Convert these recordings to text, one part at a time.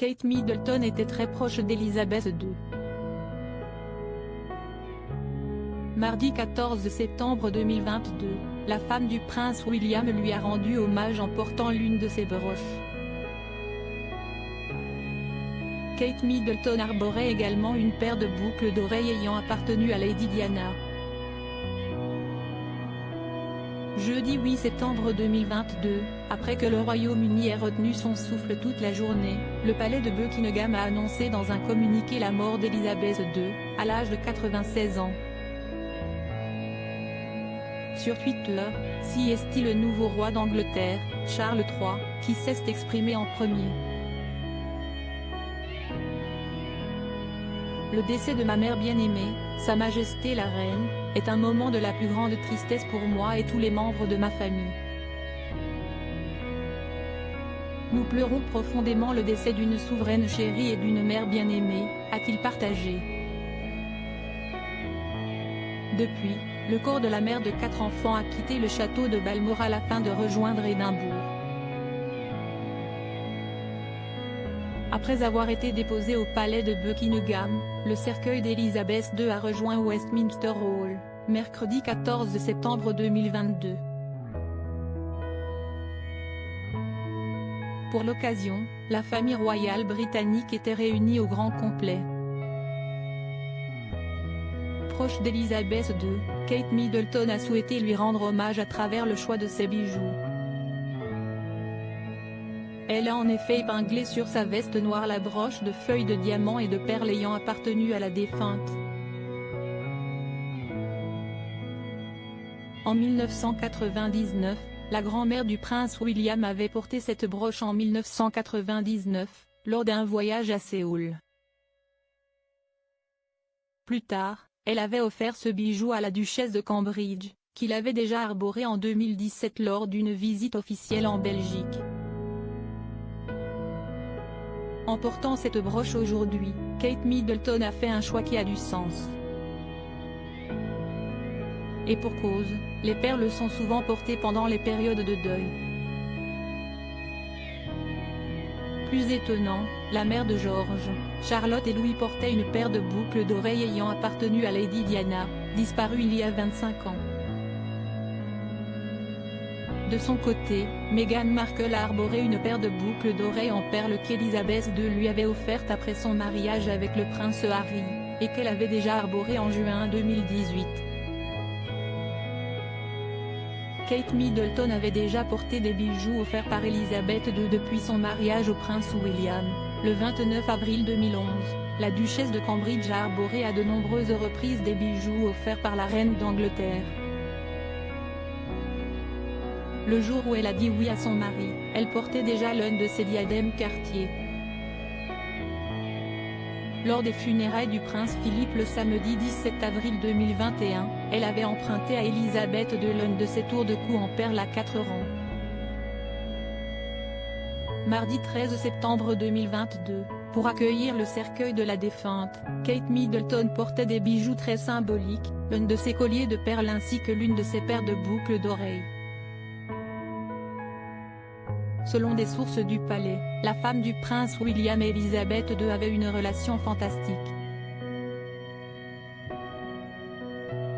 Kate Middleton était très proche d'Elizabeth II. Mardi 14 septembre 2022, la femme du prince William lui a rendu hommage en portant l'une de ses broches. Kate Middleton arborait également une paire de boucles d'oreilles ayant appartenu à Lady Diana. Jeudi 8 septembre 2022, après que le Royaume-Uni ait retenu son souffle toute la journée, le palais de Buckingham a annoncé dans un communiqué la mort d'Elizabeth II, à l'âge de 96 ans. Sur Twitter, si est-il le nouveau roi d'Angleterre, Charles III, qui s'est exprimé en premier. Le décès de ma mère bien-aimée, Sa Majesté la Reine, est un moment de la plus grande tristesse pour moi et tous les membres de ma famille. Nous pleurons profondément le décès d'une souveraine chérie et d'une mère bien-aimée, a-t-il partagé. Depuis, le corps de la mère de 4 enfants a quitté le château de Balmoral afin de rejoindre Édimbourg. Après avoir été déposé au palais de Buckingham, le cercueil d'Elizabeth II a rejoint Westminster Hall, mercredi 14 septembre 2022. Pour l'occasion, la famille royale britannique était réunie au grand complet. Proche d'Elizabeth II, Kate Middleton a souhaité lui rendre hommage à travers le choix de ses bijoux. Elle a en effet épinglé sur sa veste noire la broche de feuilles de diamants et de perles ayant appartenu à la défunte. En 1999, la grand-mère du prince William avait porté cette broche en 1999, lors d'un voyage à Séoul. Plus tard, elle avait offert ce bijou à la duchesse de Cambridge, qui l'avait déjà arboré en 2017 lors d'une visite officielle en Belgique. En portant cette broche aujourd'hui, Kate Middleton a fait un choix qui a du sens. Et pour cause, les perles sont souvent portées pendant les périodes de deuil. Plus étonnant, la mère de George, Charlotte et Louis portait une paire de boucles d'oreilles ayant appartenu à Lady Diana, disparue il y a 25 ans. De son côté, Meghan Markle a arboré une paire de boucles d'oreilles en perles qu'Elizabeth II lui avait offerte après son mariage avec le prince Harry, et qu'elle avait déjà arboré en juin 2018. Kate Middleton avait déjà porté des bijoux offerts par Elizabeth II depuis son mariage au prince William. Le 29 avril 2011, la duchesse de Cambridge a arboré à de nombreuses reprises des bijoux offerts par la reine d'Angleterre. Le jour où elle a dit oui à son mari, elle portait déjà l'un de ses diadèmes Cartier. Lors des funérailles du prince Philippe le samedi 17 avril 2021, elle avait emprunté à Elizabeth II l'un de ses tours de cou en perles à 4 rangs. Mardi 13 septembre 2022, pour accueillir le cercueil de la défunte, Kate Middleton portait des bijoux très symboliques, l'un de ses colliers de perles ainsi que l'une de ses paires de boucles d'oreilles. Selon des sources du palais, la femme du prince William et Elizabeth II avaient une relation fantastique.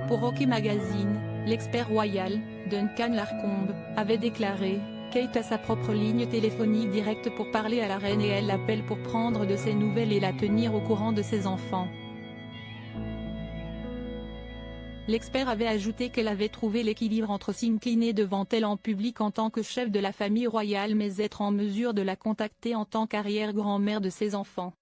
Pour Rocky Magazine, l'expert royal, Duncan Larcombe, avait déclaré « Kate a sa propre ligne téléphonique directe pour parler à la reine et elle l'appelle pour prendre de ses nouvelles et la tenir au courant de ses enfants ». L'expert avait ajouté qu'elle avait trouvé l'équilibre entre s'incliner devant elle en public en tant que chef de la famille royale mais être en mesure de la contacter en tant qu'arrière-grand-mère de ses enfants.